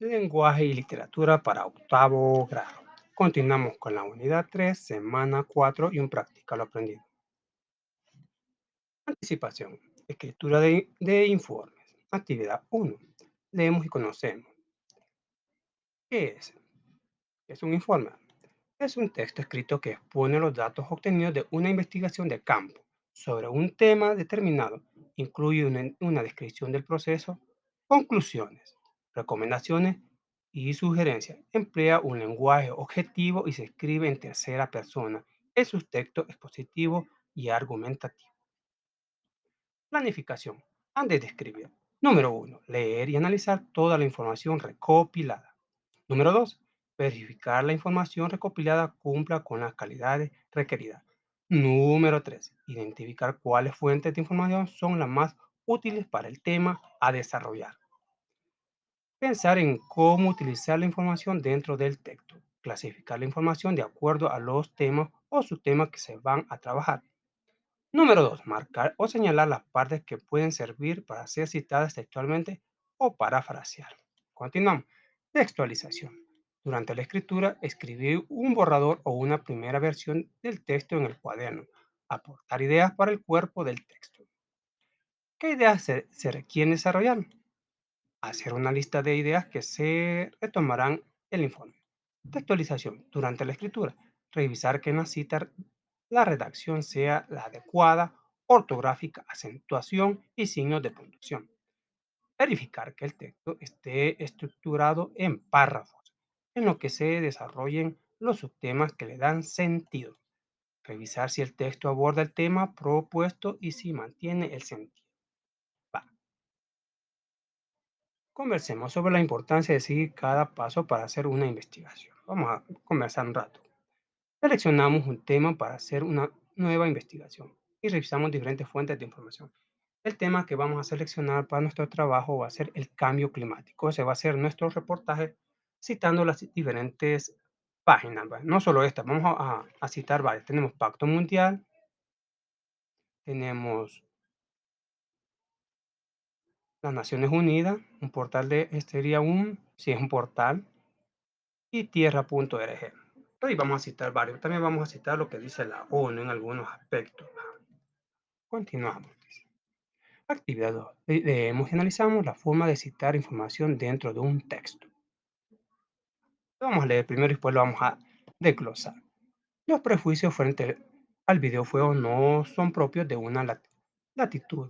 Lenguaje y literatura para octavo grado. Continuamos con la unidad 3, semana 4 y un práctica lo aprendido. Anticipación. Escritura de informes. Actividad 1. Leemos y conocemos. ¿Qué es? Es un informe. Es un texto escrito que expone los datos obtenidos de una investigación de campo sobre un tema determinado. Incluye una descripción del proceso, conclusiones, recomendaciones y sugerencias. Emplea un lenguaje objetivo y se escribe en tercera persona. Es un texto expositivo y argumentativo. Planificación. Antes de escribir. Número 1. Leer y analizar toda la información recopilada. Número 2. Verificar la información recopilada cumpla con las calidades requeridas. Número 3. Identificar cuáles fuentes de información son las más útiles para el tema a desarrollar. Pensar en cómo utilizar la información dentro del texto. Clasificar la información de acuerdo a los temas o subtemas que se van a trabajar. Número 2. Marcar o señalar las partes que pueden servir para ser citadas textualmente o parafrasear. Continuamos. Textualización. Durante la escritura, escribir un borrador o una primera versión del texto en el cuaderno. Aportar ideas para el cuerpo del texto. ¿Qué ideas se requieren desarrollar? Hacer una lista de ideas que se retomarán el informe. Textualización. Durante la escritura, revisar que en la cita la redacción sea la adecuada, ortográfica, acentuación y signos de puntuación. Verificar que el texto esté estructurado en párrafos, en lo que se desarrollen los subtemas que le dan sentido. Revisar si el texto aborda el tema propuesto y si mantiene el sentido. Va. Conversemos sobre la importancia de seguir cada paso para hacer una investigación. Vamos a conversar un rato. Seleccionamos un tema para hacer una nueva investigación y revisamos diferentes fuentes de información. El tema que vamos a seleccionar para nuestro trabajo va a ser el cambio climático. Ese va a ser nuestro reportaje citando las diferentes páginas, ¿va? No solo esta, vamos a citar varias. Tenemos Pacto Mundial, tenemos las Naciones Unidas, un portal de, este sería si es un portal, y tierra.org. Ahí vamos a citar varios. También vamos a citar lo que dice la ONU en algunos aspectos. Continuamos. Actividad 2. Leemos y analizamos la forma de citar información dentro de un texto. Lo vamos a leer primero y después lo vamos a desglosar. Los prejuicios frente al videojuego no son propios de una latitud,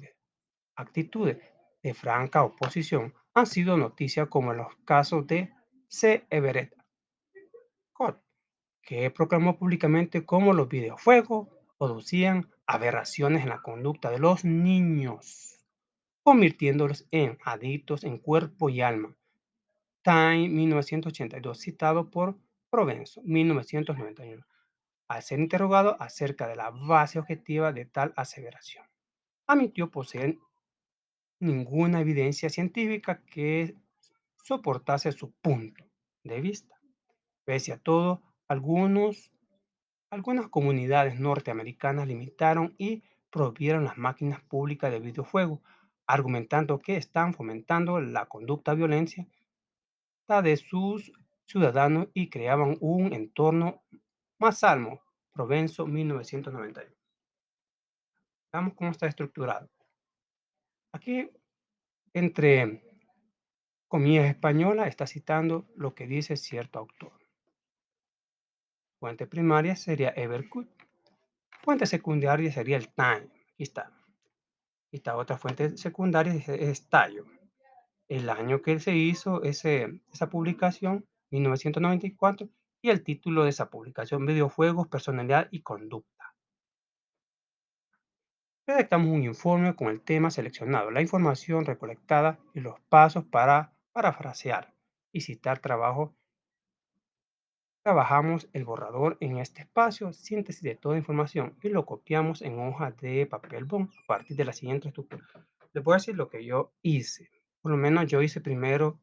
actitudes de franca oposición. Han sido noticia como en los casos de C. Everett Koch, que proclamó públicamente cómo los videojuegos producían aberraciones en la conducta de los niños, convirtiéndolos en adictos en cuerpo y alma. Time 1982, citado por Provenzo 1991, al ser interrogado acerca de la base objetiva de tal aseveración. Admitió poseer ninguna evidencia científica que soportase su punto de vista. Pese a todo, algunas comunidades norteamericanas limitaron y prohibieron las máquinas públicas de videojuegos, argumentando que están fomentando la conducta violenta de sus ciudadanos y creaban un entorno más sano. Provenzo 1991. Veamos cómo está estructurado. Aquí, entre comillas españolas, está citando lo que dice cierto autor. Fuente primaria sería Evercut. Fuente secundaria sería el Time. Aquí está. Esta otra fuente secundaria es Tallo. El año que se hizo esa publicación, 1994, y el título de esa publicación, Videojuegos, Personalidad y Conducta. Redactamos un informe con el tema seleccionado, la información recolectada y los pasos para parafrasear y citar trabajo. Trabajamos el borrador en este espacio, síntesis de toda información y lo copiamos en hojas de papel bond a partir de la siguiente estructura. Les voy a decir lo que yo hice. Por lo menos yo hice primero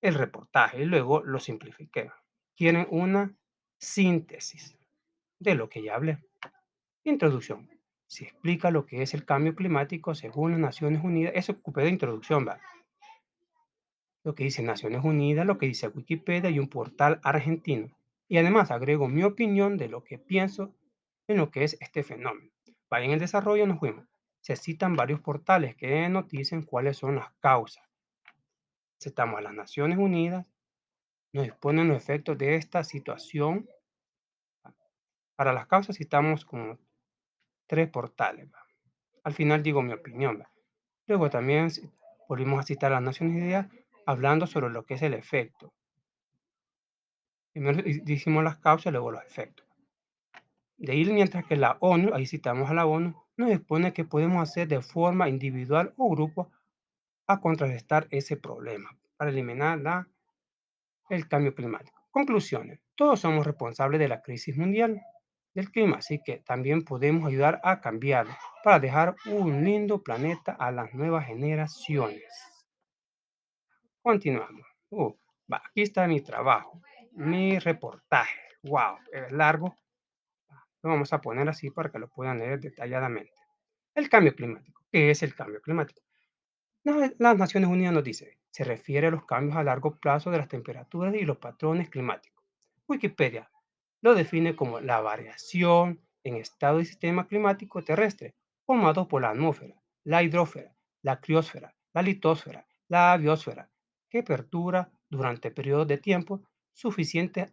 el reportaje y luego lo simplifiqué. Quieren una síntesis de lo que ya hablé. Introducción. Se explica lo que es el cambio climático según las Naciones Unidas. Eso ocupé de introducción, ¿va? lo que dice Naciones Unidas, lo que dice Wikipedia y un portal argentino. Y además agrego mi opinión de lo que pienso en lo que es este fenómeno. Vaya, en el desarrollo nos fuimos. Se citan varios portales que nos dicen cuáles son las causas. Citamos a las Naciones Unidas, nos exponen los efectos de esta situación. Para las causas citamos como tres portales. ¿Va? Al final digo mi opinión. ¿Va? Luego también volvimos a citar a las Naciones Unidas hablando sobre lo que es el efecto. Primero decimos las causas, luego los efectos. De ahí, mientras que la ONU, ahí citamos a la ONU, nos expone que podemos hacer de forma individual o grupo a contrarrestar ese problema para eliminar el cambio climático. Conclusiones. Todos somos responsables de la crisis mundial del clima, así que también podemos ayudar a cambiarlo para dejar un lindo planeta a las nuevas generaciones. Continuamos. Va, aquí está mi trabajo, mi reportaje. Wow, es largo. Lo vamos a poner así para que lo puedan leer detalladamente. El cambio climático. ¿Qué es el cambio climático? Las Naciones Unidas nos dice, se refiere a los cambios a largo plazo de las temperaturas y los patrones climáticos. Wikipedia lo define como la variación en estado del sistema climático terrestre formado por la atmósfera, la hidrósfera, la criosfera, la litosfera, la biosfera, que perdura durante periodos de tiempo suficientes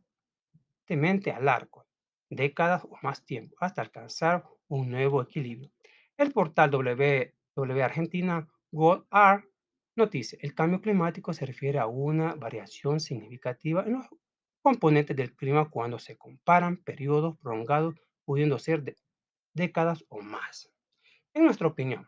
a largo, décadas o más tiempo, hasta alcanzar un nuevo equilibrio. El portal WW Argentina GOR nos dice, el cambio climático se refiere a una variación significativa en los componentes del clima cuando se comparan periodos prolongados, pudiendo ser de décadas o más. En nuestra opinión,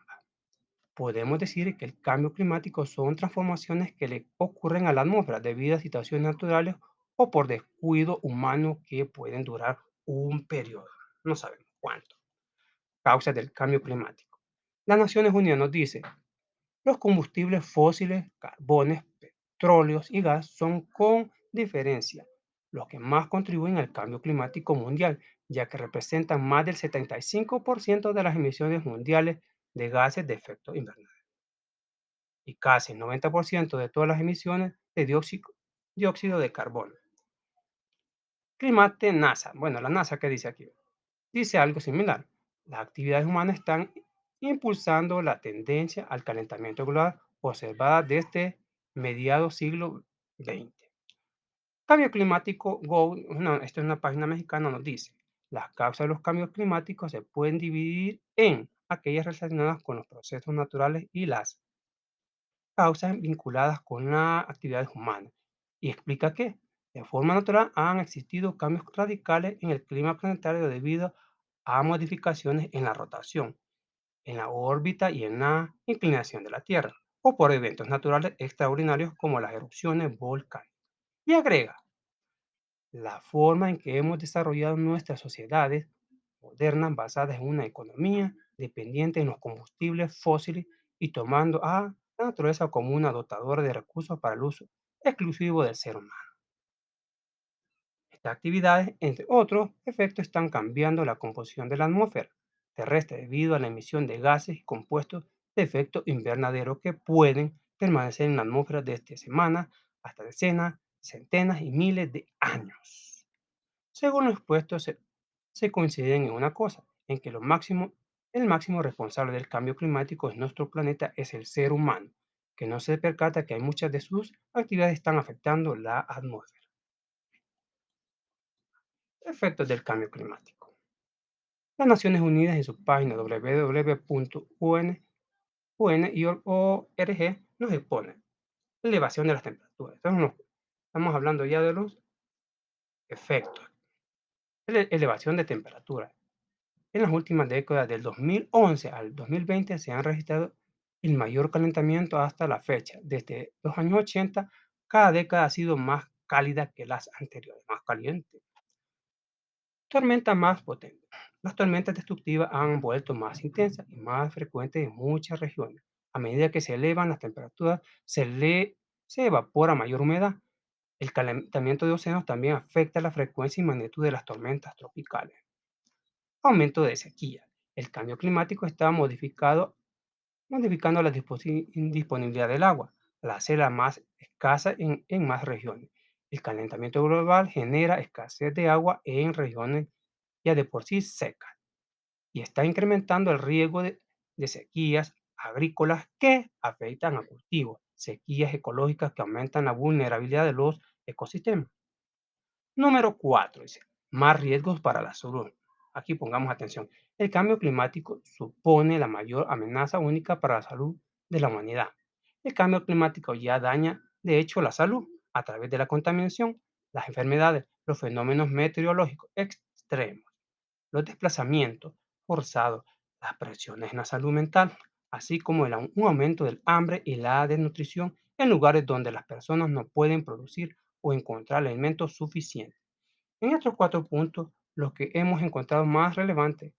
podemos decir que el cambio climático son transformaciones que le ocurren a la atmósfera debido a situaciones naturales o por descuido humano que pueden durar un periodo. No sabemos cuánto. Causas del cambio climático. Las Naciones Unidas nos dice, los combustibles fósiles, carbones, petróleos y gas son con diferencia los que más contribuyen al cambio climático mundial, ya que representan más del 75% de las emisiones mundiales de gases de efecto invernadero y casi el 90% de todas las emisiones de dióxido de carbono. Climate NASA. Bueno, la NASA, ¿qué dice aquí? Dice algo similar. Las actividades humanas están impulsando la tendencia al calentamiento global observada desde mediados siglo XX. Cambio climático Go, esta es una página mexicana, nos dice, las causas de los cambios climáticos se pueden dividir en aquellas relacionadas con los procesos naturales y las causas vinculadas con las actividades humanas y explica que, de forma natural, han existido cambios radicales en el clima planetario debido a modificaciones en la rotación, en la órbita y en la inclinación de la Tierra, o por eventos naturales extraordinarios como las erupciones volcánicas. Y agrega, la forma en que hemos desarrollado nuestras sociedades modernas basadas en una economía dependiente en los combustibles fósiles y tomando a la naturaleza como una dotadora de recursos para el uso exclusivo del ser humano. Estas actividades, entre otros efectos, están cambiando la composición de la atmósfera terrestre debido a la emisión de gases y compuestos de efecto invernadero que pueden permanecer en la atmósfera desde semanas hasta decenas, centenas y miles de años. Según lo expuesto, se coinciden en una cosa, en que el máximo responsable del cambio climático en nuestro planeta es el ser humano, que no se percata que hay muchas de sus actividades están afectando la atmósfera. Efectos del cambio climático. Las Naciones Unidas en su página www.un.org nos expone elevación de las temperaturas. Estamos hablando ya de los efectos. Elevación de temperatura. En las últimas décadas, del 2011 al 2020, se han registrado el mayor calentamiento hasta la fecha. Desde los años 80, cada década ha sido más cálida que las anteriores, más caliente. Tormentas más potentes. Las tormentas destructivas han vuelto más intensas y más frecuentes en muchas regiones. A medida que se elevan las temperaturas, se evapora mayor humedad. El calentamiento de océanos también afecta la frecuencia y magnitud de las tormentas tropicales. Aumento de sequía. El cambio climático está modificando la disponibilidad del agua. la selva más escasa en más regiones. El calentamiento global genera escasez de agua en regiones ya de por sí secas y está incrementando el riesgo de sequías agrícolas que afectan a cultivos, sequías ecológicas que aumentan la vulnerabilidad de los ecosistemas. Número 4 dice, más riesgos para la salud. Aquí pongamos atención. El cambio climático supone la mayor amenaza única para la salud de la humanidad. El cambio climático ya daña, de hecho, la salud a través de la contaminación, las enfermedades, los fenómenos meteorológicos extremos, los desplazamientos forzados, las presiones en la salud mental, así como un aumento del hambre y la desnutrición en lugares donde las personas no pueden producir o encontrar alimentos suficientes. En estos 4 puntos, lo que hemos encontrado más relevante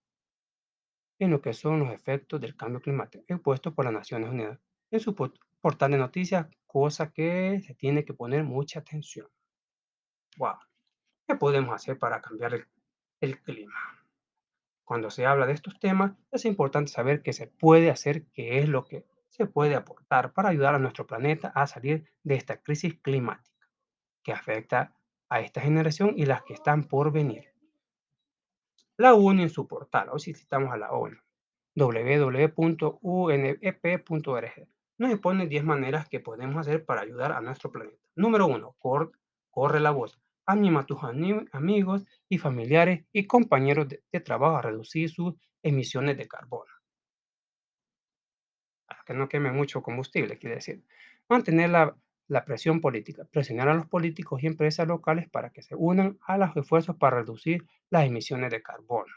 en lo que son los efectos del cambio climático expuesto por las Naciones Unidas en su portal de noticias, cosa que se tiene que poner mucha atención. Wow, ¿qué podemos hacer para cambiar el clima? Cuando se habla de estos temas, es importante saber qué se puede hacer, qué es lo que se puede aportar para ayudar a nuestro planeta a salir de esta crisis climática que afecta a esta generación y las que están por venir. La ONU en su portal, hoy citamos a la ONU, www.unep.org, nos expone 10 maneras que podemos hacer para ayudar a nuestro planeta. Número 1, corre la voz. Anima a tus amigos y familiares y compañeros de trabajo a reducir sus emisiones de carbono, para que no queme mucho combustible, quiere decir. Mantener la presión política, presionar a los políticos y empresas locales para que se unan a los esfuerzos para reducir las emisiones de carbono.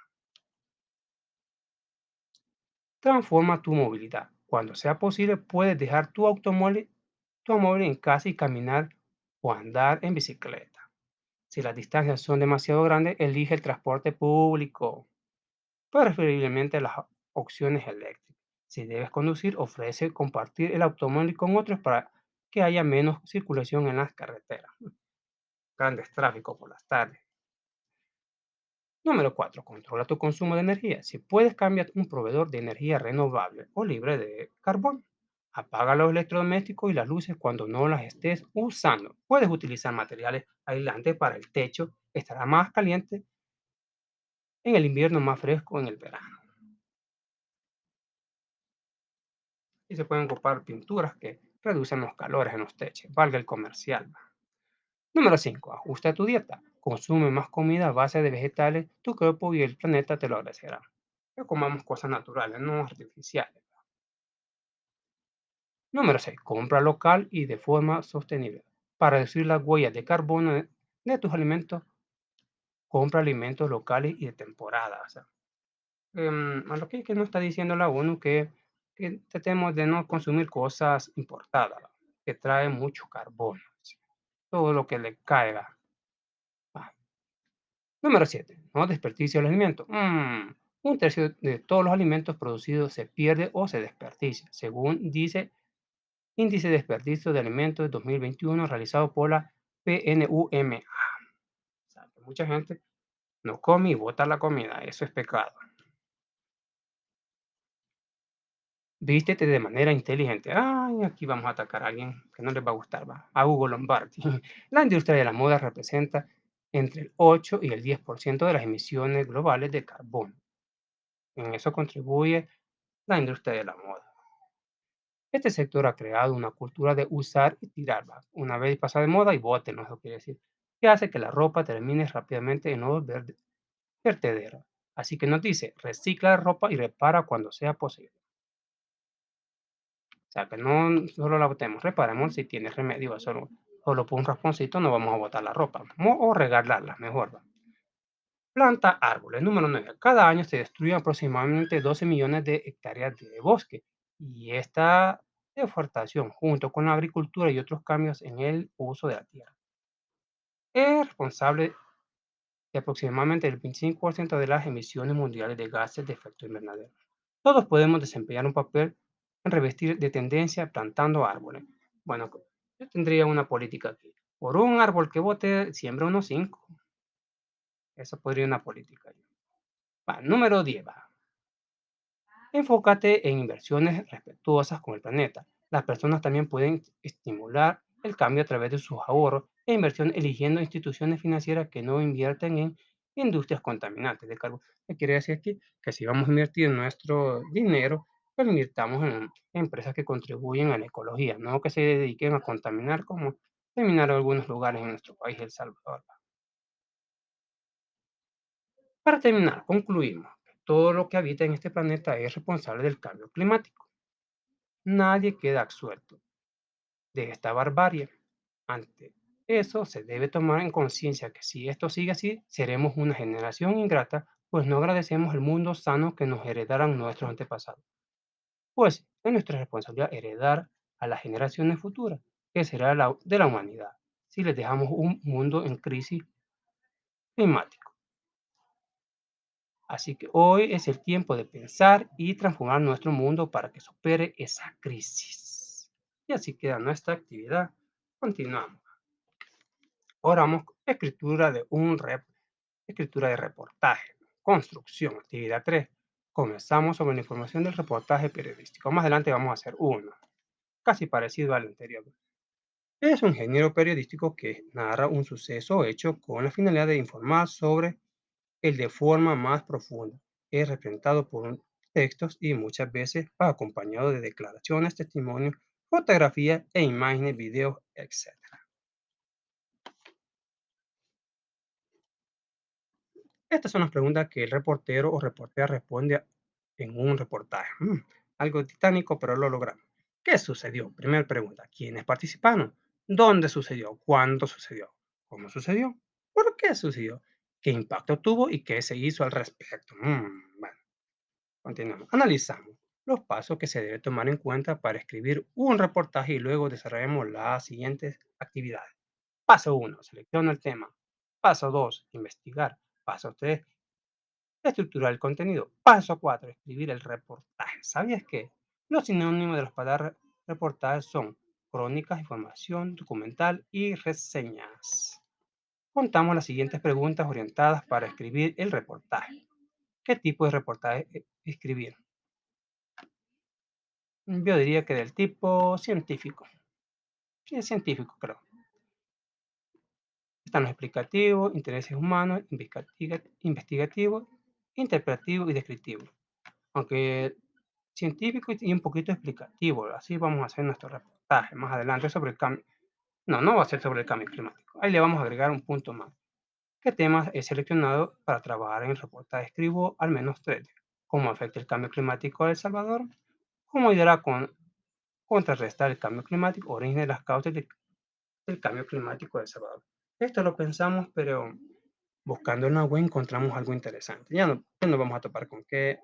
Transforma tu movilidad. Cuando sea posible, puedes dejar tu automóvil en casa y caminar o andar en bicicleta. Si las distancias son demasiado grandes, elige el transporte público, preferiblemente las opciones eléctricas. Si debes conducir, ofrece compartir el automóvil con otros para que haya menos circulación en las carreteras. Grandes tráficos por las tardes. Número 4, controla tu consumo de energía. Si puedes, cambia un proveedor de energía renovable o libre de carbón. Apaga los electrodomésticos y las luces cuando no las estés usando. Puedes utilizar materiales aislantes para el techo. Estará más caliente en el invierno, más fresco en el verano. Y se pueden ocupar pinturas que reducen los calores en los techos. Valga el comercial. Número 5, ajusta tu dieta. Consume más comida a base de vegetales. Tu cuerpo y el planeta te lo agradecerán. Que comamos cosas naturales, no artificiales. Número 6, compra local y de forma sostenible. Para reducir las huellas de carbono de tus alimentos, compra alimentos locales y de temporada. O sea, a lo que nos está diciendo la ONU que tratemos de no consumir cosas importadas, ¿va? Que traen mucho carbono. ¿Sí? Todo lo que le caiga. Va. Número 7, no desperdicie los alimentos. Un tercio de todos los alimentos producidos se pierde o se desperdicia, según dice Índice de Desperdicio de Alimentos de 2021 realizado por la PNUMA. O sea, que mucha gente no come y bota la comida, eso es pecado. Vístete de manera inteligente. Ay, aquí vamos a atacar a alguien que no les va a gustar, va. A Hugo Lombardi. La industria de la moda representa entre el 8 y el 10% de las emisiones globales de carbono. En eso contribuye la industria de la moda. Este sector ha creado una cultura de usar y tirar, ¿va? Una vez pasa de moda y bótenlo, eso quiere decir, que hace que la ropa termine rápidamente en los vertederos. Así que nos dice, recicla la ropa y repara cuando sea posible. O sea, que no solo la botemos, reparemos si tiene remedio, solo por un rasponcito no vamos a botar la ropa, o regalarla, mejor, ¿va? Planta árboles. Número 9. Cada año se destruyen aproximadamente 12 millones de hectáreas de bosque y esta deforestación, junto con la agricultura y otros cambios en el uso de la tierra, es responsable de aproximadamente el 25% de las emisiones mundiales de gases de efecto invernadero. Todos podemos desempeñar un papel en revestir de tendencia plantando árboles. Bueno, yo tendría una política aquí. Por un árbol que bote, siembra unos 5. Esa podría una política. Va, número 10. Va. Enfócate en inversiones respetuosas con el planeta. Las personas también pueden estimular el cambio a través de sus ahorros e inversión eligiendo instituciones financieras que no invierten en industrias contaminantes de carbono. ¿Qué quiere decir aquí? Que si vamos a invertir nuestro dinero, pues lo invirtamos en empresas que contribuyen a la ecología, no que se dediquen a contaminar como terminaron algunos lugares en nuestro país, El Salvador. Para terminar, concluimos que todo lo que habita en este planeta es responsable del cambio climático. Nadie queda absuelto de esta barbarie. Ante eso, se debe tomar en conciencia que si esto sigue así, seremos una generación ingrata, pues no agradecemos el mundo sano que nos heredaron nuestros antepasados. Pues es nuestra responsabilidad heredar a las generaciones futuras, que será de la humanidad, si les dejamos un mundo en crisis climática. Así que hoy es el tiempo de pensar y transformar nuestro mundo para que supere esa crisis. Y así queda nuestra actividad. Continuamos. Ahora vamos escritura de reportaje, construcción, actividad 3. Comenzamos sobre la información del reportaje periodístico. Más adelante vamos a hacer uno, casi parecido al anterior. Es un género periodístico que narra un suceso hecho con la finalidad de informar sobre el de forma más profunda. Es representado por textos y muchas veces va acompañado de declaraciones, testimonios, fotografías e imágenes, videos, etc. Estas son las preguntas que el reportero o reportera responde en un reportaje. Algo titánico, pero lo logramos. ¿Qué sucedió? Primera pregunta. ¿Quiénes participaron? ¿Dónde sucedió? ¿Cuándo sucedió? ¿Cómo sucedió? ¿Por qué sucedió? ¿Qué impacto tuvo y qué se hizo al respecto? Bueno, continuamos. Analizamos los pasos que se debe tomar en cuenta para escribir un reportaje y luego desarrollamos las siguientes actividades. Paso uno, selecciona el tema. Paso 2, investigar. Paso 3, estructurar el contenido. Paso 4, escribir el reportaje. ¿Sabías que los sinónimos de las palabras reportaje son crónicas, información, documental y reseñas? Contamos las siguientes preguntas orientadas para escribir el reportaje. ¿Qué tipo de reportaje escribir? Yo diría que del tipo científico. Sí, es científico, creo. Están los explicativos, intereses humanos, investigativo, interpretativo y descriptivo. Aunque científico y un poquito explicativo. Así vamos a hacer nuestro reportaje más adelante sobre el cambio. No, no va a ser sobre el cambio climático. Ahí le vamos a agregar un punto más. ¿Qué temas he seleccionado para trabajar en el reportaje? Escribo al menos tres. ¿Cómo afecta el cambio climático a El Salvador? ¿Cómo ayudará a contrarrestar el cambio climático? Origen de las causas del cambio climático de El Salvador. Esto lo pensamos, pero buscando en la web encontramos algo interesante. Ya nos vamos a topar con qué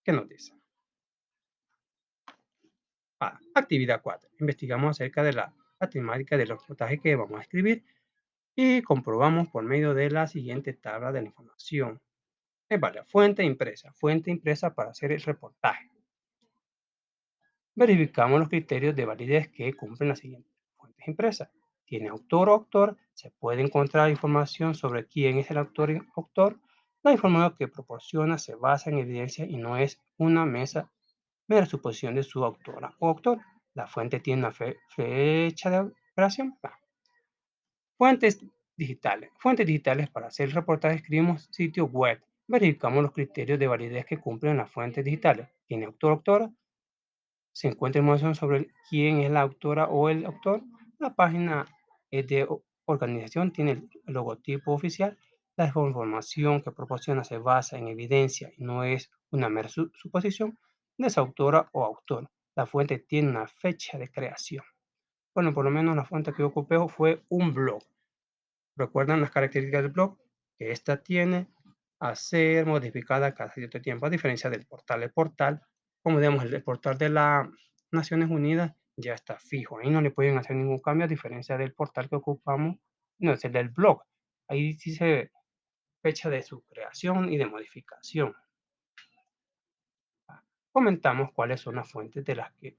nos dice. Actividad 4. Investigamos acerca de la temática del reportaje que vamos a escribir y comprobamos por medio de la siguiente tabla de la información. Vale, fuente impresa para hacer el reportaje. Verificamos los criterios de validez que cumplen las siguientes fuentes impresas. Tiene autor o autor, se puede encontrar información sobre quién es el autor y autor. La información que proporciona se basa en evidencia y no es una mera suposición de su autora o autor. La fuente tiene una fecha de creación. Fuentes digitales. Fuentes digitales para hacer el reportaje escribimos sitio web. Verificamos los criterios de validez que cumplen las fuentes digitales. Tiene autor o autora, se encuentra información sobre quién es la autora o el autor. La página de organización tiene el logotipo oficial. La información que proporciona se basa en evidencia y no es una mera suposición de esa autora o autor. La fuente tiene una fecha de creación. Bueno, por lo menos la fuente que yo ocupé fue un blog. ¿Recuerdan las características del blog? Que esta tiene a ser modificada cada cierto tiempo, a diferencia del portal. El portal, como digamos, el portal de las Naciones Unidas ya está fijo. Ahí no le pueden hacer ningún cambio, a diferencia del portal que ocupamos, no es el del blog. Ahí dice fecha de su creación y de modificación. Comentamos cuáles son las fuentes de las que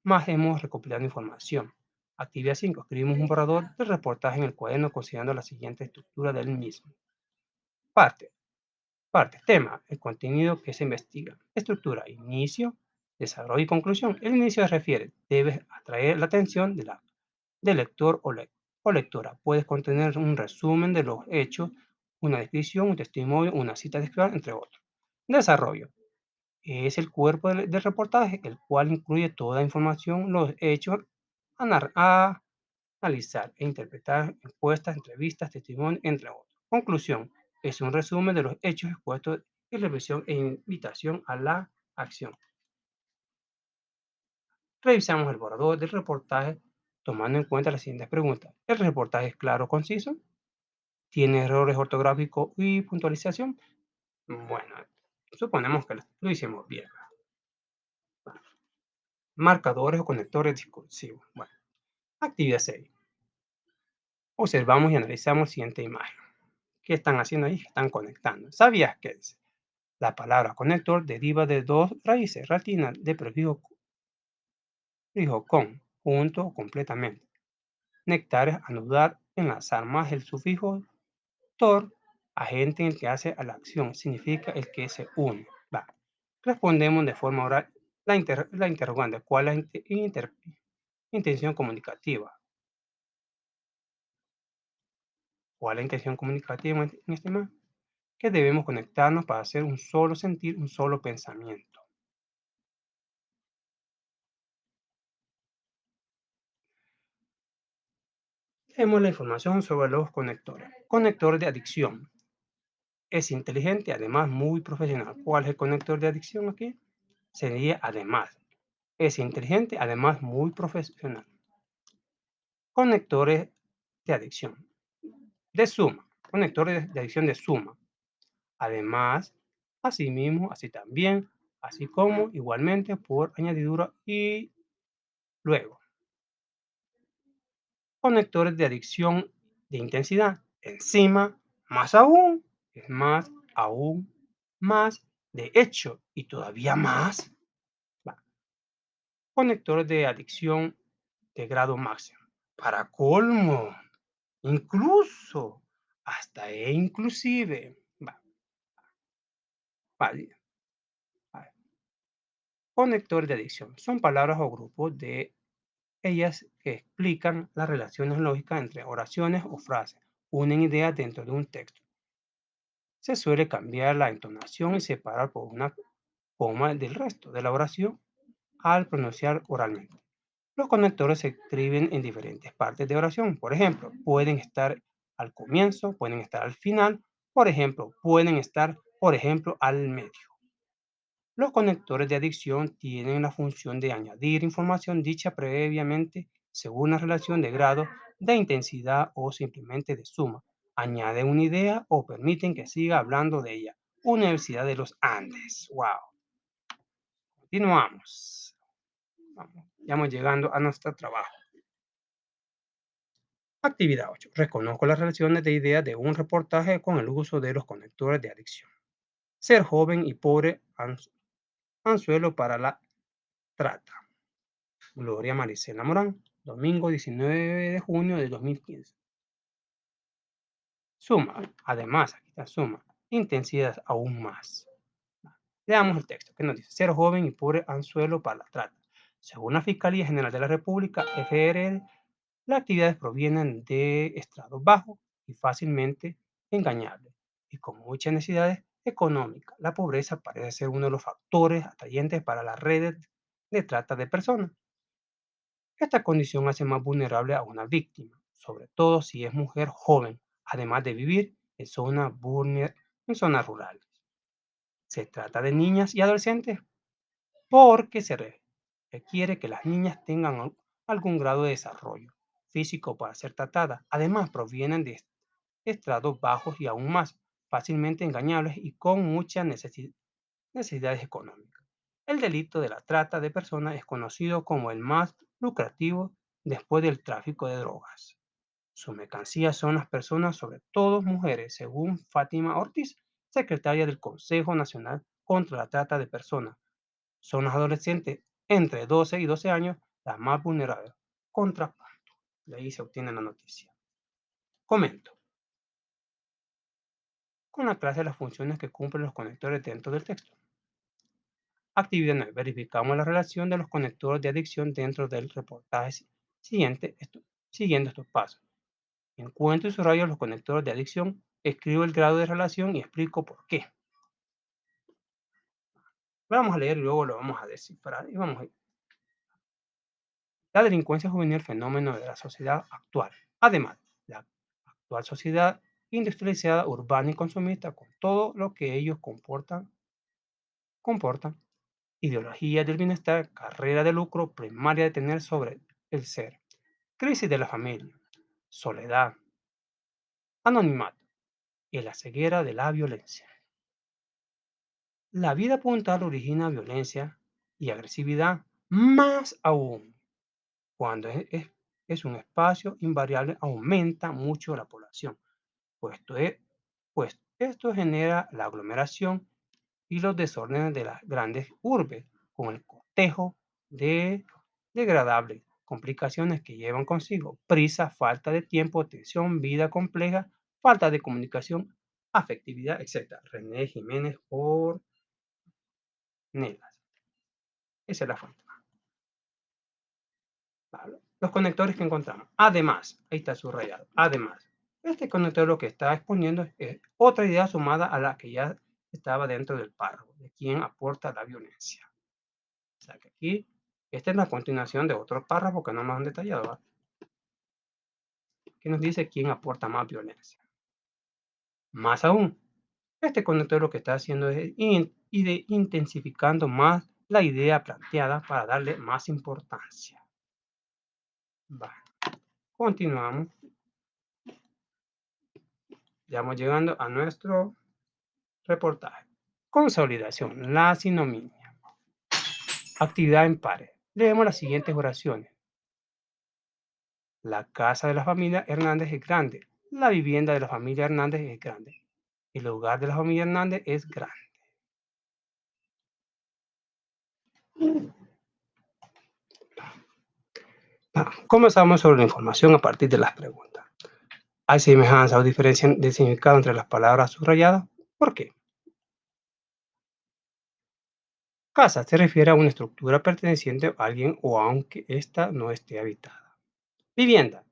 más hemos recopilado información. Actividad 5. Escribimos un borrador de reportaje en el cuaderno considerando la siguiente estructura del mismo. Parte. Tema. El contenido que se investiga. Estructura. Inicio. Desarrollo y conclusión. El inicio se refiere, debes atraer la atención del lector o lectora. Puedes contener un resumen de los hechos, una descripción, un testimonio, una cita textual, entre otros. Desarrollo. Es el cuerpo del reportaje, el cual incluye toda la información, los hechos a analizar e interpretar, encuestas, entrevistas, testimonios, entre otros. Conclusión. Es un resumen de los hechos expuestos y revisión e invitación a la acción. Revisamos el borrador del reportaje tomando en cuenta las siguientes preguntas. ¿El reportaje es claro, conciso? ¿Tiene errores ortográficos y puntualización? Bueno, suponemos que lo hicimos bien. Marcadores o conectores discursivos. Bueno, actividad 6. Observamos y analizamos la siguiente imagen. ¿Qué están haciendo ahí? Están conectando. ¿Sabías que la palabra conector deriva de dos raíces latinas de prefijo con, junto o completamente? Nectar es anudar, enlazar, más el sufijo tor, agente en el que hace a la acción, significa el que se une. Va. Respondemos de forma oral la interrogante, ¿cuál es la intención comunicativa? ¿Cuál es la intención comunicativa en este tema? Que debemos conectarnos para hacer un solo sentir, un solo pensamiento. Tenemos la información sobre los conectores. Conector de adicción. Es inteligente, además muy profesional. ¿Cuál es el conector de adicción aquí? Sería además. Es inteligente, además muy profesional. Conectores de adicción. De suma. Conectores de adicción de suma. Además, asimismo, así también, así como, igualmente, por añadidura y luego. Conectores de adicción de intensidad. Encima, más aún, es más, aún, más, de hecho y todavía más. Va. Conectores de adicción de grado máximo. Para colmo, incluso, hasta e inclusive. Va, vale, vale. Conectores de adicción. Son palabras o grupos de ellas que explican las relaciones lógicas entre oraciones o frases. Unen ideas dentro de un texto. Se suele cambiar la entonación y separar por una coma del resto de la oración al pronunciar oralmente. Los conectores se escriben en diferentes partes de oración. Por ejemplo, pueden estar al comienzo, pueden estar al final, por ejemplo, pueden estar, por ejemplo, al medio. Los conectores de adicción tienen la función de añadir información dicha previamente según una relación de grado, de intensidad o simplemente de suma. Añaden una idea o permiten que siga hablando de ella. Universidad de los Andes. ¡Wow! Continuamos. Vamos, ya vamos llegando a nuestro trabajo. Actividad 8. Reconozco las relaciones de ideas de un reportaje con el uso de los conectores de adicción. Ser joven y pobre, anzuelo para la trata. Gloria Marisela Morán, domingo 19 de junio de 2015. Suma, además, aquí está suma, intensidad aún más. Leamos el texto que nos dice, ser joven y pobre anzuelo para la trata. Según la Fiscalía General de la República, FRL, las actividades provienen de estratos bajos y fácilmente engañables y con muchas necesidades económicas. La pobreza parece ser uno de los factores atrayentes para las redes de trata de personas. Esta condición hace más vulnerable a una víctima, sobre todo si es mujer joven, además de vivir en zonas rurales. Se trata de niñas y adolescentes porque requiere que las niñas tengan algún grado de desarrollo físico para ser tratadas. Además, provienen de estratos bajos y aún más fácilmente engañables y con muchas necesidades económicas. El delito de la trata de personas es conocido como el más lucrativo después del tráfico de drogas. Su mercancía son las personas, sobre todo mujeres, según Fátima Ortiz, secretaria del Consejo Nacional contra la Trata de Personas. Son las adolescentes entre 12 y 12 años las más vulnerables. Contrapunto. De ahí se obtiene la noticia. Comento. Con la clase de las funciones que cumplen los conectores dentro del texto. Actividad 9. Verificamos la relación de los conectores de adicción dentro del reportaje siguiente, siguiendo estos pasos. Encuentro y subrayo los conectores de adicción, escribo el grado de relación y explico por qué. Vamos a leer y luego lo vamos a descifrar. Y vamos a ir. La delincuencia juvenil, fenómeno de la sociedad actual. Además, la actual sociedad industrializada, urbana y consumista, con todo lo que ellos comportan, ideología del bienestar, carrera de lucro, primaria de tener sobre el ser, crisis de la familia, soledad, anonimato y la ceguera de la violencia. La vida puntual origina violencia y agresividad, más aún cuando es un espacio invariable, aumenta mucho la población, puesto, pues esto genera la aglomeración y los desórdenes de las grandes urbes, con el cotejo de degradables complicaciones que llevan consigo prisa, falta de tiempo, tensión, vida compleja, falta de comunicación, afectividad, etc. René Jiménez Ornelas. Esa es la fuente. ¿Vale? Los conectores que encontramos. Además, ahí está subrayado. Además, este conector lo que está exponiendo es otra idea sumada a la que ya estaba dentro del párrafo, de quién aporta la violencia. O sea que aquí, esta es la continuación de otro párrafo que no más han detallado, ¿va? Que nos dice quién aporta más violencia. Más aún, este conector lo que está haciendo es intensificando más la idea planteada para darle más importancia. Va. Continuamos. Ya vamos llegando a nuestro reportaje. Consolidación, la sinominia. Actividad en pares. Leemos las siguientes oraciones. La casa de la familia Hernández es grande. La vivienda de la familia Hernández es grande. El hogar de la familia Hernández es grande. Comenzamos sobre la información a partir de las preguntas. ¿Hay semejanza o diferencia de significado entre las palabras subrayadas? ¿Por qué? Casa se refiere a una estructura perteneciente a alguien o aunque ésta no esté habitada. Vivienda,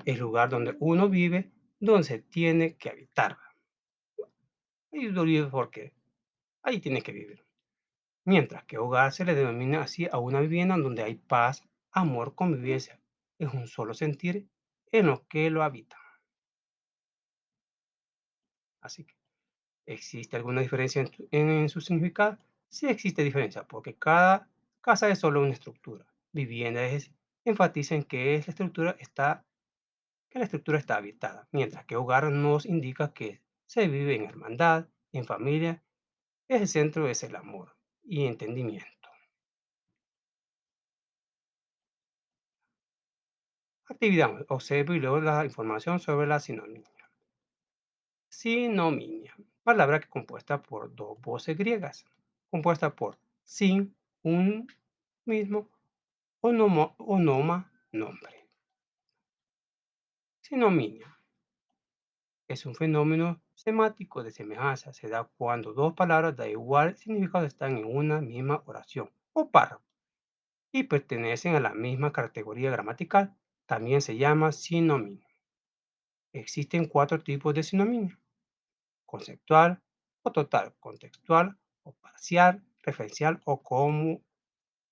el lugar donde uno vive, donde se tiene que habitar. Ahí lo vive porque ahí tiene que vivir. Mientras que hogar se le denomina así a una vivienda donde hay paz, amor, convivencia. Es un solo sentir en los que lo habitan. Así que, ¿existe alguna diferencia en su significado? Sí existe diferencia, porque cada casa es solo una estructura. Vivienda enfatiza en que la estructura está habitada, mientras que hogar nos indica que se vive en hermandad, en familia. El centro es el amor y entendimiento. Actividad. Observo y leo la información sobre la sinominia. Sinominia. Palabra que compuesta por dos voces griegas. Compuesta por sin, un mismo, onoma, nombre. Sinominia. Es un fenómeno semático de semejanza. Se da cuando dos palabras de igual significado están en una misma oración o párrafo y pertenecen a la misma categoría gramatical. También se llama sinominia. Existen cuatro tipos de sinominia: conceptual o total, contextual o parcial, referencial o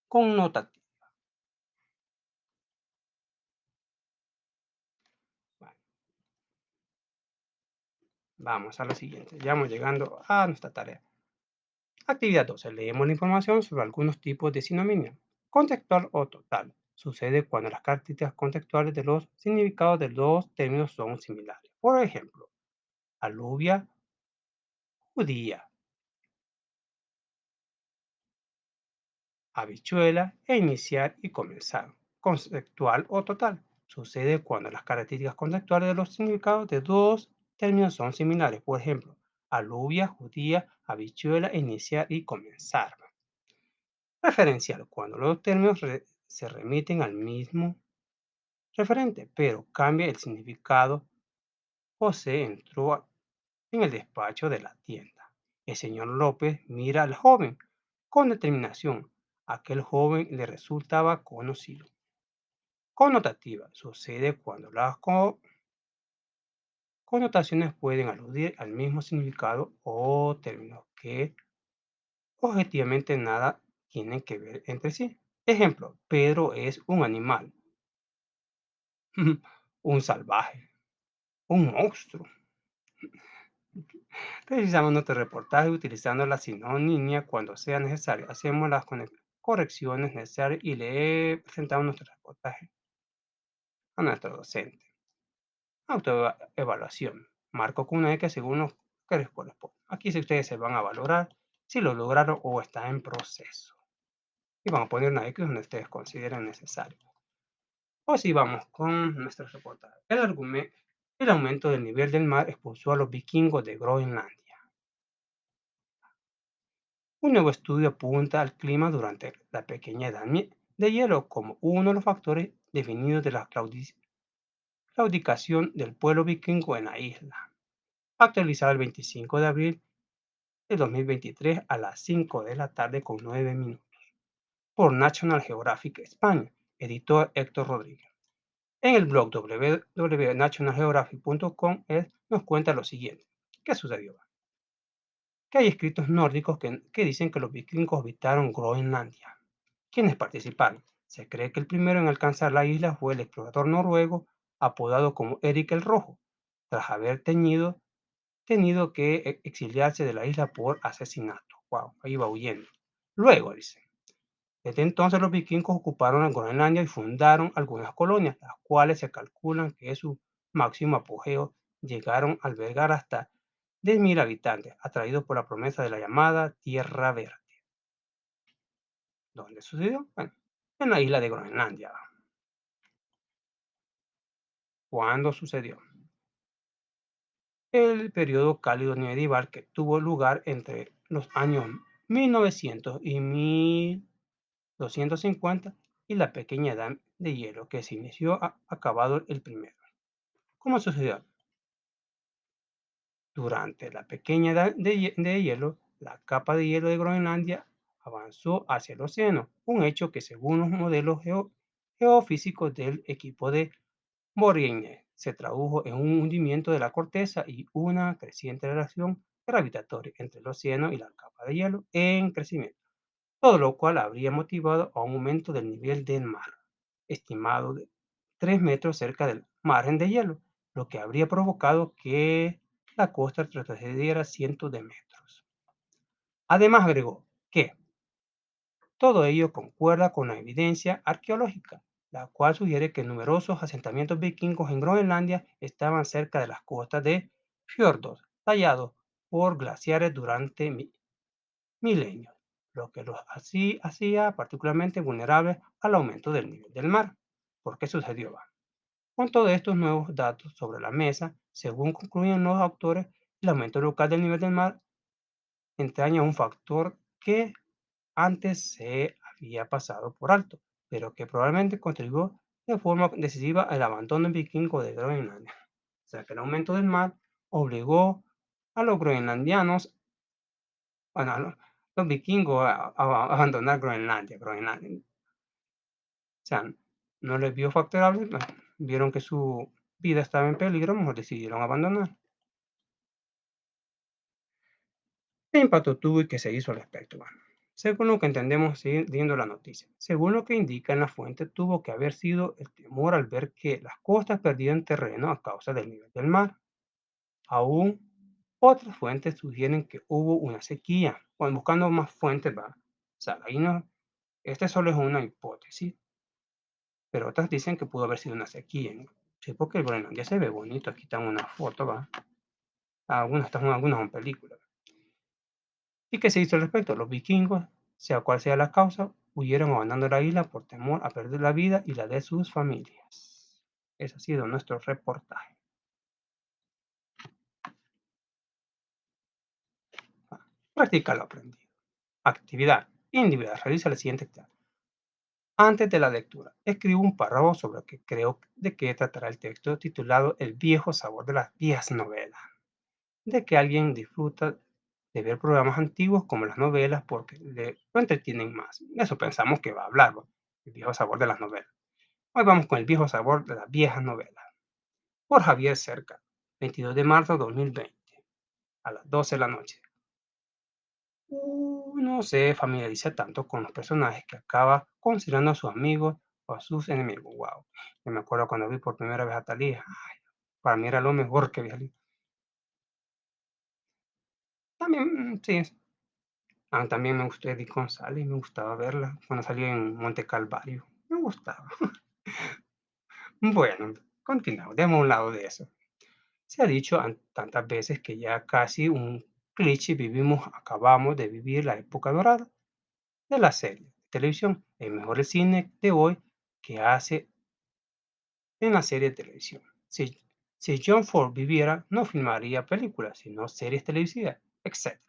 connotativa. Bueno, vamos a lo siguiente. Ya vamos llegando a nuestra tarea. Actividad 12. Leemos la información sobre algunos tipos de sinominia. Contextual o total. Sucede cuando las características contextuales de los significados de los términos son similares. Por ejemplo, aluvia, judía, habichuela e iniciar y comenzar. Conceptual o total. Sucede cuando las características contextuales de los significados de dos términos son similares. Por ejemplo, aluvia, judía, habichuela, iniciar y comenzar. Referencial, cuando los términos se remiten al mismo referente, pero cambia el significado. José entró en el despacho de la tienda. El señor López mira al joven. con determinación. Aquel joven le resultaba conocido. Connotativa. Sucede cuando las connotaciones pueden aludir al mismo significado o términos que objetivamente nada tienen que ver entre sí. Ejemplo, Pedro es un animal, un salvaje, un monstruo. Revisamos nuestro reportaje utilizando la sinonimia cuando sea necesario. Hacemos las correcciones necesarias y le presentamos nuestro reportaje a nuestro docente. Autoevaluación. Marco con una X según lo que les corresponde. Aquí si ustedes se van a valorar si lo lograron o está en proceso. Y vamos a poner una X donde ustedes consideren necesario. O si vamos con nuestro reportaje. El aumento del nivel del mar expulsó a los vikingos de Groenlandia. Un nuevo estudio apunta al clima durante la pequeña edad de hielo como uno de los factores definidos de la claudicación del pueblo vikingo en la isla. Actualizado el 25 de abril de 2023 a las 5 de la tarde con 9 minutos por National Geographic España, editor Héctor Rodríguez. En el blog www.nationalgeographic.com nos cuenta lo siguiente. ¿Qué sucedió? Que hay escritos nórdicos que dicen que los vikingos habitaron Groenlandia. ¿Quiénes participaron? Se cree que el primero en alcanzar la isla fue el explorador noruego apodado como Erik el Rojo, tras haber tenido que exiliarse de la isla por asesinato. Wow, ahí va huyendo. Luego, dice, desde entonces los vikingos ocuparon la Groenlandia y fundaron algunas colonias, las cuales se calculan que en su máximo apogeo llegaron a albergar hasta 10.000 habitantes, atraídos por la promesa de la llamada Tierra Verde. ¿Dónde sucedió? Bueno, en la isla de Groenlandia. ¿Cuándo sucedió? El periodo cálido medieval que tuvo lugar entre los años 1900 y 1250 y la pequeña edad de hielo que se inició acabado el primero. ¿Cómo sucedió? Durante la pequeña edad de hielo, la capa de hielo de Groenlandia avanzó hacia el océano, un hecho que según los modelos geofísicos del equipo de Moynier se tradujo en un hundimiento de la corteza y una creciente relación gravitatoria entre el océano y la capa de hielo en crecimiento, todo lo cual habría motivado a un aumento del nivel del mar, estimado de 3 metros cerca del margen de hielo, lo que habría provocado que la costa retrocediera cientos de metros. Además agregó que todo ello concuerda con la evidencia arqueológica, la cual sugiere que numerosos asentamientos vikingos en Groenlandia estaban cerca de las costas de fiordos tallados por glaciares durante milenios, lo que los así hacía particularmente vulnerables al aumento del nivel del mar. ¿Por qué sucedió? Con todos estos nuevos datos sobre la mesa, según concluyen los autores, el aumento local del nivel del mar entraña un factor que antes se había pasado por alto, pero que probablemente contribuyó de forma decisiva al abandono vikingo de Groenlandia. O sea que el aumento del mar obligó a los groenlandianos, bueno, a los vikingos a abandonar Groenlandia. O sea, no les vio factorable, vieron que su vida estaba en peligro, mejor decidieron abandonar. ¿Qué impacto tuvo y qué se hizo al respecto? Bueno, según lo que entendemos siguiendo la noticia, según lo que indica en la fuente, tuvo que haber sido el temor al ver que las costas perdían terreno a causa del nivel del mar. Aún otras fuentes sugieren que hubo una sequía. Bueno, buscando más fuentes, va. O sea, ahí no, este solo es una hipótesis, pero otras dicen que pudo haber sido una sequía. ¿No? Sí, porque bueno, ya se ve bonito. Aquí están unas fotos, va. Algunas son películas. ¿Y qué se hizo al respecto? Los vikingos, sea cual sea la causa, huyeron abandonando la isla por temor a perder la vida y la de sus familias. Ese ha sido nuestro reportaje. Practica lo aprendido. Actividad individual. Realiza la siguiente actividad. Antes de la lectura, escribo un párrafo sobre lo que creo de qué tratará el texto titulado El viejo sabor de las viejas novelas. De que alguien disfruta de ver programas antiguos como las novelas porque lo entretienen más. Eso pensamos que va a hablar, ¿no? El viejo sabor de las novelas. Hoy vamos con el viejo sabor de las viejas novelas. Por Javier Cerca, 22 de marzo de 2020, a las 12 de la noche. No se familiariza tanto con los personajes que acaba considerando a sus amigos o a sus enemigos. Wow. Yo me acuerdo cuando vi por primera vez a Talía. Para mí era lo mejor que había. También, sí, también me gustó Edith González, me gustaba verla cuando salía en Monte Calvario. Me gustaba. Bueno, continuamos, demos a un lado de eso. Se ha dicho tantas veces que ya casi un cliché vivimos, acabamos de vivir la época dorada de la serie de televisión. Es mejor el cine de hoy que hace en la serie de televisión. Si John Ford viviera, no filmaría películas, sino series televisivas, etc.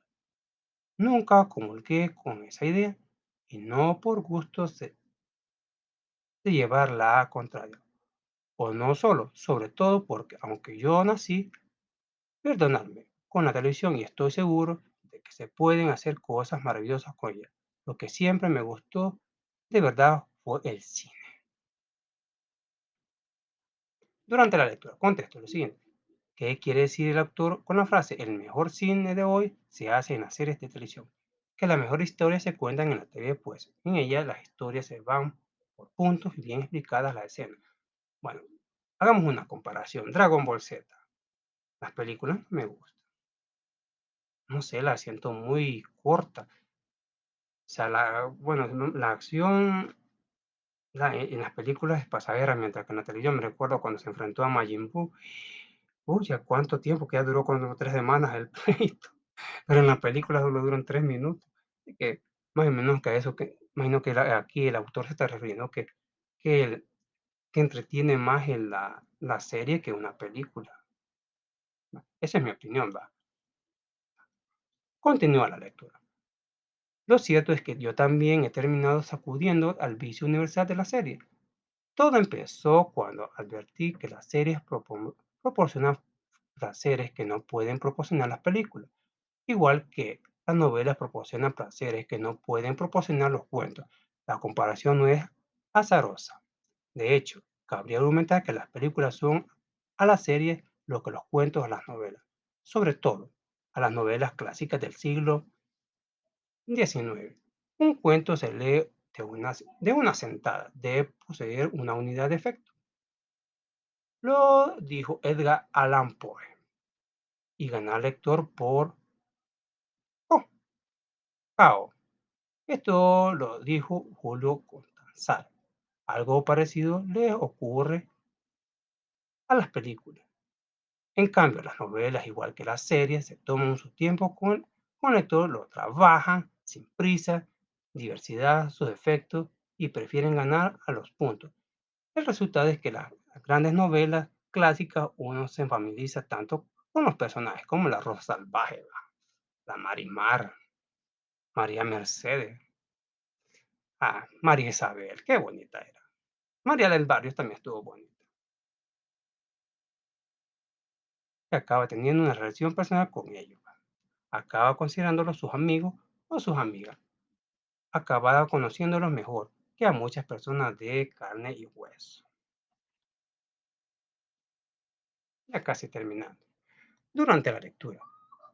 Nunca comulgué con esa idea y no por gusto de llevarla a contrario. O no solo, sobre todo porque aunque yo nací, perdonadme, con la televisión y estoy seguro de que se pueden hacer cosas maravillosas con ella. Lo que siempre me gustó de verdad fue el cine. Durante la lectura, contesto lo siguiente. ¿Qué quiere decir el autor con la frase el mejor cine de hoy se hace en las series de televisión? Que las mejores historias se cuentan en la TV, pues en ella las historias se van por puntos y bien explicadas las escenas. Bueno, hagamos una comparación. Dragon Ball Z. Las películas no me gustan. No sé, las siento muy corta. O sea, bueno, la acción en las películas es pasajera, mientras que en la televisión me recuerdo cuando se enfrentó a Majin Buu. Uy, ¿ya cuánto tiempo? Que ya duró como 3 semanas el pleito. Pero en la película solo duran 3 minutos. Así que más o menos que a eso que imagino que aquí el autor se está refiriendo que entretiene más en la serie que una película. Esa es mi opinión, va. Continúa la lectura. Lo cierto es que yo también he terminado sacudiendo al vicio universal de la serie. Todo empezó cuando advertí que las series proporcionan placeres que no pueden proporcionar las películas, igual que las novelas proporcionan placeres que no pueden proporcionar los cuentos. La comparación no es azarosa. De hecho, cabría argumentar que las películas son a las series lo que los cuentos a las novelas, sobre todo a las novelas clásicas del siglo XIX. Un cuento se lee de una sentada, debe poseer una unidad de efecto. Lo dijo Edgar Allan Poe y ganar lector por oh, Cao. Esto lo dijo Julio Cortázar. Algo parecido le ocurre a las películas. En cambio, las novelas, igual que las series, se toman su tiempo con el lector, lo trabajan sin prisa, diversidad, sus efectos y prefieren ganar a los puntos. El resultado es que las grandes novelas clásicas uno se familiariza tanto con los personajes como la Rosa Salvaje, la Marimar, María Mercedes, María Isabel, qué bonita era. María del Barrio también estuvo bonita. Que acaba teniendo una relación personal con ellos. Acaba considerándolos sus amigos o sus amigas. Acaba conociéndolos mejor que a muchas personas de carne y hueso. Ya casi terminando. Durante la lectura,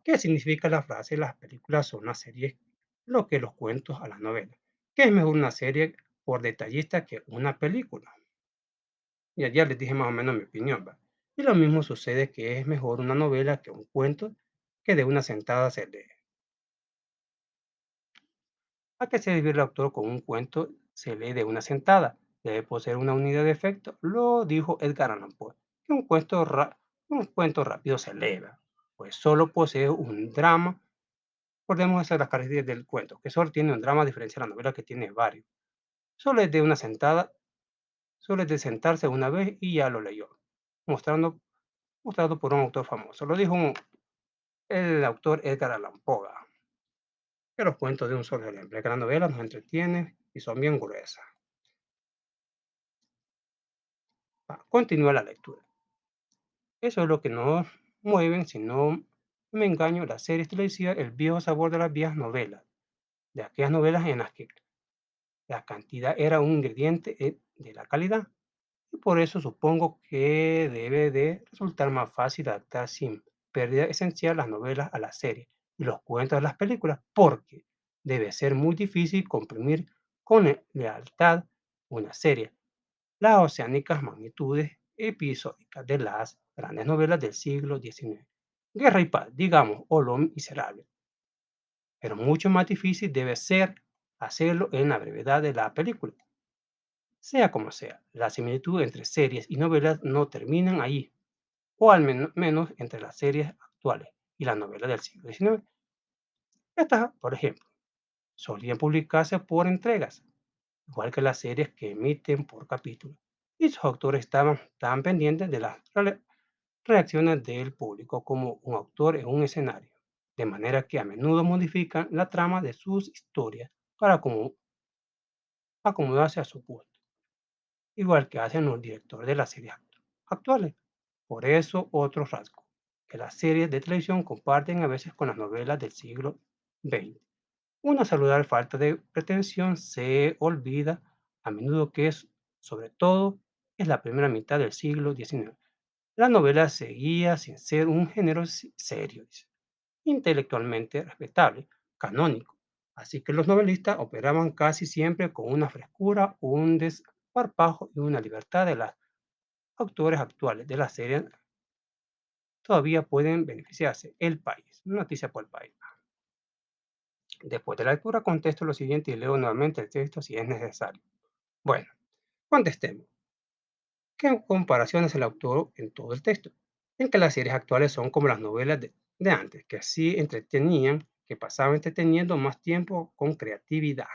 ¿qué significa la frase las películas son las series lo que los cuentos a las novelas? ¿Qué es mejor una serie por detallista que una película? Ya les dije más o menos mi opinión, ¿va? Y lo mismo sucede que es mejor una novela que un cuento que de una sentada se lee. ¿A qué se refiere el autor con un cuento se lee de una sentada? Debe poseer una unidad de efecto, lo dijo Edgar Allan Poe. Que un cuento rápido se lee, ¿va? Pues solo posee un drama. Recordemos esas las características del cuento, que solo tiene un drama a diferencia de la novela que tiene varios. Solo es de una sentada, solo es de sentarse una vez y ya lo leyó, mostrado por un autor famoso. Lo dijo el autor Edgar Allan Poe, que los cuentos de un solo ejemplo, que la novela nos entretiene y son bien gruesas. Continúa la lectura. Eso es lo que nos mueven, sino no me engaño, las series televisivas, el viejo sabor de las viejas novelas, de aquellas novelas en las que la cantidad era un ingrediente de la calidad. Y por eso supongo que debe de resultar más fácil adaptar sin pérdida esencial las novelas a las series y los cuentos a las películas, porque debe ser muy difícil comprimir con lealtad una serie, las oceánicas magnitudes episódicas de las grandes novelas del siglo XIX. Guerra y paz, digamos, o Lo Miserable, pero mucho más difícil debe ser hacerlo en la brevedad de la película. Sea como sea, la similitud entre series y novelas no terminan ahí, o al menos entre las series actuales y las novelas del siglo XIX. Estas, por ejemplo, solían publicarse por entregas, igual que las series que emiten por capítulo, y sus autores estaban tan pendientes de las reacciones del público como un autor en un escenario, de manera que a menudo modifican la trama de sus historias para acomodarse a su gusto, igual que hacen los directores de las series actuales. Por eso, otro rasgo que las series de televisión comparten a veces con las novelas del siglo XX. Una saludable falta de pretensión se olvida a menudo que es, sobre todo, es la primera mitad del siglo XIX. La novela seguía sin ser un género serio, dice, intelectualmente respetable, canónico. Así que los novelistas operaban casi siempre con una frescura, un desparpajo y una libertad de los autores actuales de la serie todavía pueden beneficiarse. El país. Noticia por el país. Después de la lectura contesto lo siguiente y leo nuevamente el texto si es necesario. Bueno, contestemos. ¿Qué comparación hace el autor en todo el texto? En que las series actuales son como las novelas de antes, que así entretenían, que pasaban entreteniendo más tiempo con creatividad.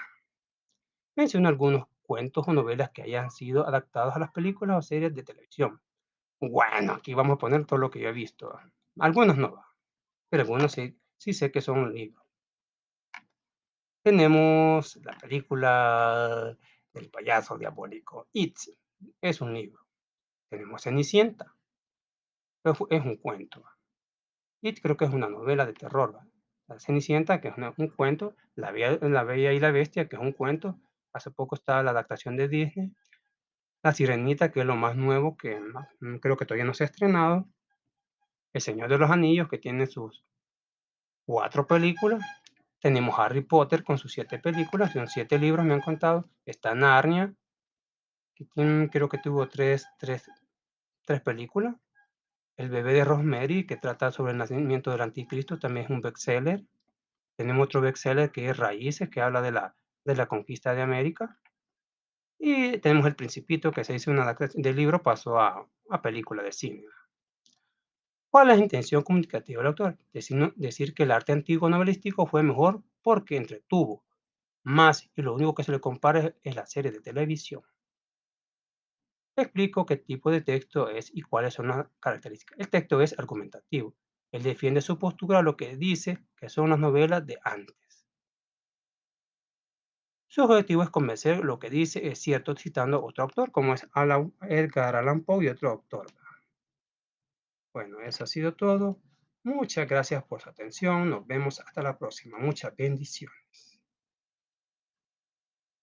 Menciona algunos cuentos o novelas que hayan sido adaptados a las películas o series de televisión. Bueno, aquí vamos a poner todo lo que yo he visto. Algunos no, pero algunos sí, sí sé que son libros. Tenemos la película del payaso diabólico, It, es un libro. Tenemos Cenicienta, es un cuento. It creo que es una novela de terror. ¿Va? La Cenicienta, que es un cuento. La Bella y la Bestia, que es un cuento. Hace poco estaba la adaptación de Disney. La Sirenita, que es lo más nuevo, que creo que todavía no se ha estrenado. El Señor de los Anillos, que tiene sus 4 películas. Tenemos Harry Potter con sus 7 películas, son 7 libros, me han contado. Está Narnia, que creo que tuvo tres películas. El bebé de Rosemary, que trata sobre el nacimiento del anticristo, también es un bestseller. Tenemos otro bestseller que es Raíces, que habla de la conquista de América. Y tenemos El Principito, que se hizo una adaptación del libro, pasó a película de cine. ¿Cuál es la intención comunicativa del autor? Decir que el arte antiguo novelístico fue mejor porque entretuvo más y lo único que se le compara es la serie de televisión. Explico qué tipo de texto es y cuáles son las características. El texto es argumentativo. Él defiende su postura, lo que dice que son las novelas de antes. Su objetivo es convencer lo que dice es cierto citando otro autor, como es Edgar Allan Poe y otro autor. Bueno, eso ha sido todo. Muchas gracias por su atención. Nos vemos hasta la próxima. Muchas bendiciones.